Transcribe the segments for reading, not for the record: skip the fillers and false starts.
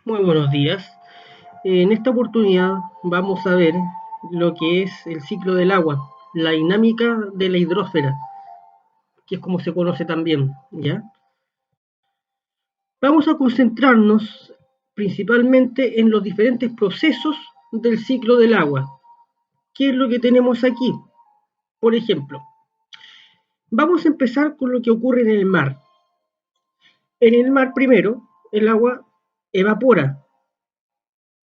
Muy buenos días. En esta oportunidad vamos a ver lo que es el ciclo del agua, la dinámica de la hidrosfera, que es como se conoce también, ¿ya? Vamos a concentrarnos principalmente en los diferentes procesos del ciclo del agua. ¿Qué es lo que tenemos aquí? Por ejemplo, vamos a empezar con lo que ocurre en el mar. En el mar primero, el agua evapora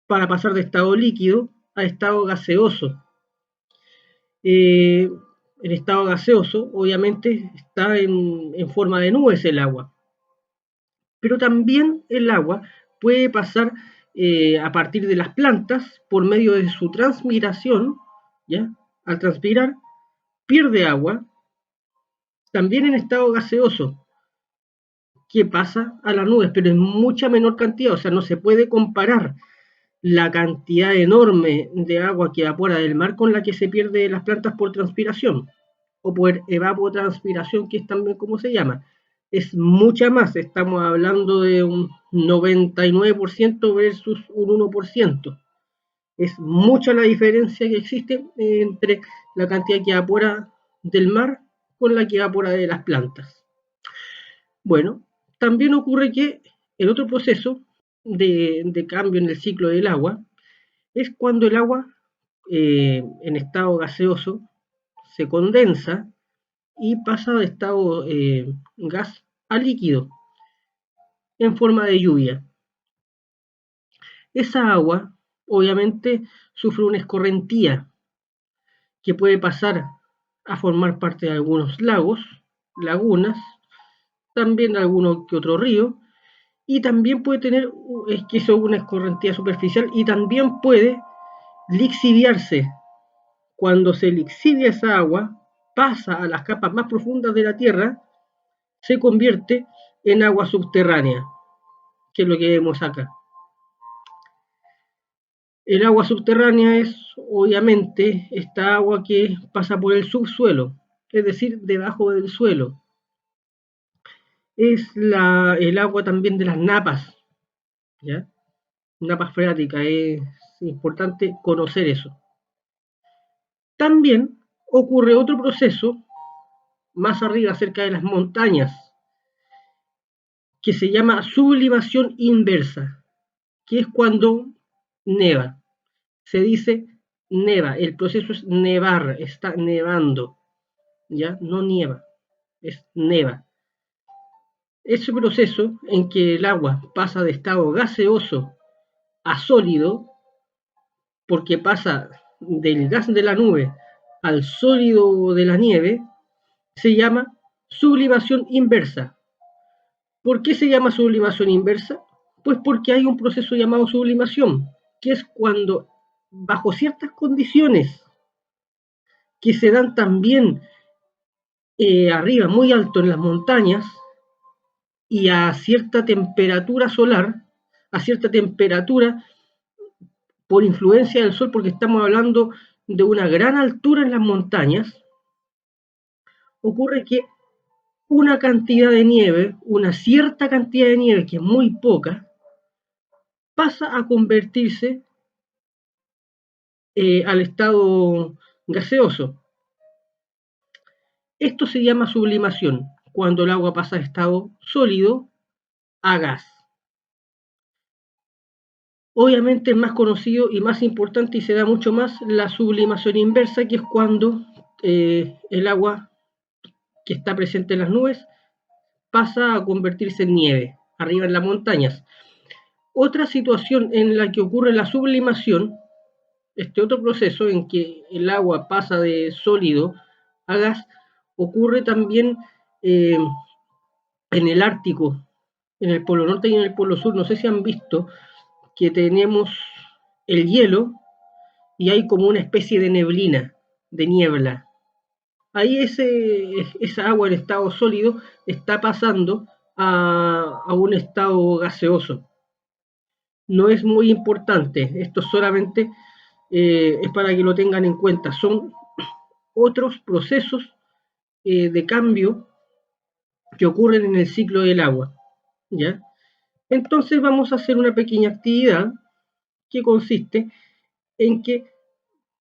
para pasar de estado líquido a estado gaseoso. Eh, el estado gaseoso, obviamente, está en forma de nubes el agua, pero también el agua puede pasar a partir de las plantas por medio de su transpiración, ¿ya? Al transpirar, pierde agua, también en estado gaseoso, que pasa a las nubes, pero en mucha menor cantidad, o sea, no se puede comparar la cantidad enorme de agua que evapora del mar con la que se pierde de las plantas por transpiración o por evapotranspiración, que es también como se llama. Es mucha más, estamos hablando de un 99% versus un 1%. Es mucha la diferencia que existe entre la cantidad que evapora del mar con la que evapora de las plantas. Bueno, también ocurre que el otro proceso de cambio en el ciclo del agua es cuando el agua en estado gaseoso se condensa y pasa de estado gas a líquido en forma de lluvia. Esa agua obviamente sufre una escorrentía que puede pasar a formar parte de algunos lagos, lagunas, también de alguno que otro río, y también puede tener, es que eso es una escorrentía superficial, y también puede lixiviarse. Cuando se lixivia esa agua, pasa a las capas más profundas de la Tierra, se convierte en agua subterránea, que es lo que vemos acá. El agua subterránea es, obviamente, esta agua que pasa por el subsuelo, es decir, debajo del suelo. Es el agua también de las napas, ¿ya? Napas freáticas, es importante conocer eso. También ocurre otro proceso más arriba, cerca de las montañas, que se llama sublimación inversa, que es cuando neva. Se dice neva, el proceso es nevar, está nevando, ¿ya? No nieva, es neva. Ese proceso en que el agua pasa de estado gaseoso a sólido, porque pasa del gas de la nube al sólido de la nieve, se llama sublimación inversa. ¿Por qué se llama sublimación inversa? Pues porque hay un proceso llamado sublimación, que es cuando bajo ciertas condiciones que se dan también arriba, muy alto en las montañas, y a cierta temperatura solar, a cierta temperatura por influencia del sol, porque estamos hablando de una gran altura en las montañas, ocurre que una cantidad de nieve, una cierta cantidad de nieve, que es muy poca, pasa a convertirse al estado gaseoso. Esto se llama sublimación, cuando el agua pasa de estado sólido a gas. Obviamente es más conocido y más importante y se da mucho más la sublimación inversa, que es cuando el agua que está presente en las nubes pasa a convertirse en nieve, arriba en las montañas. Otra situación en la que ocurre la sublimación, este otro proceso en que el agua pasa de sólido a gas, ocurre también en el Ártico, en el Polo Norte y en el Polo Sur. No sé si han visto que tenemos el hielo y hay como una especie de neblina, de niebla. Ahí esa agua en estado sólido está pasando a un estado gaseoso. No es muy importante, esto solamente es para que lo tengan en cuenta. Son otros procesos de cambio que ocurren en el ciclo del agua, ¿ya? Entonces vamos a hacer una pequeña actividad que consiste en que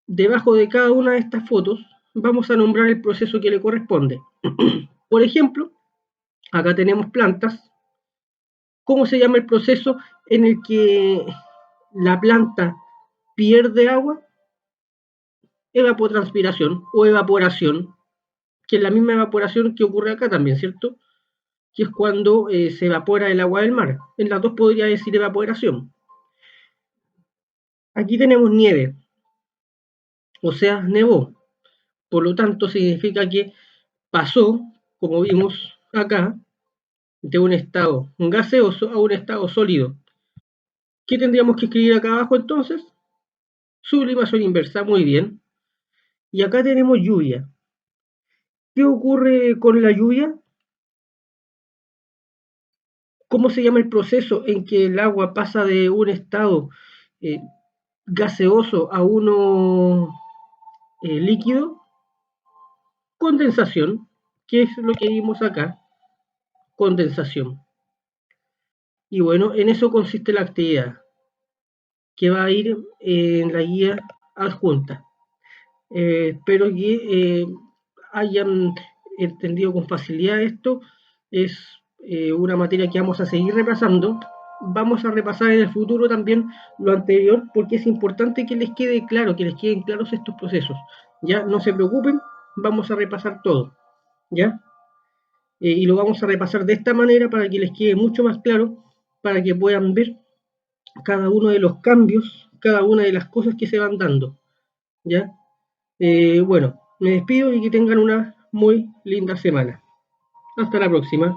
debajo de cada una de estas fotos vamos a nombrar el proceso que le corresponde. Por ejemplo, acá tenemos plantas. ¿Cómo se llama el proceso en el que la planta pierde agua? Evapotranspiración o evaporación, que es la misma evaporación que ocurre acá también, ¿cierto? Que es cuando se evapora el agua del mar. En las dos podría decir evaporación. Aquí tenemos nieve, o sea, nevó. Por lo tanto, significa que pasó, como vimos acá, de un estado gaseoso a un estado sólido. ¿Qué tendríamos que escribir acá abajo entonces? Sublimación inversa, muy bien. Y acá tenemos lluvia. ¿Qué ocurre con la lluvia? ¿Cómo se llama el proceso en que el agua pasa de un estado eh, gaseoso a uno líquido? Condensación, que es lo que vimos acá, condensación. Y bueno, en eso consiste la actividad, que va a ir en la guía adjunta. Espero que hayan entendido con facilidad esto. Es una materia que vamos a seguir repasando. Vamos a repasar en el futuro también lo anterior, porque es importante que les quede claro, que les queden claros estos procesos. Ya no se preocupen, vamos a repasar todo. ¿Ya? Y lo vamos a repasar de esta manera para que les quede mucho más claro, para que puedan ver cada uno de los cambios, cada una de las cosas que se van dando. ¿Ya? Bueno, me despido y que tengan una muy linda semana. Hasta la próxima.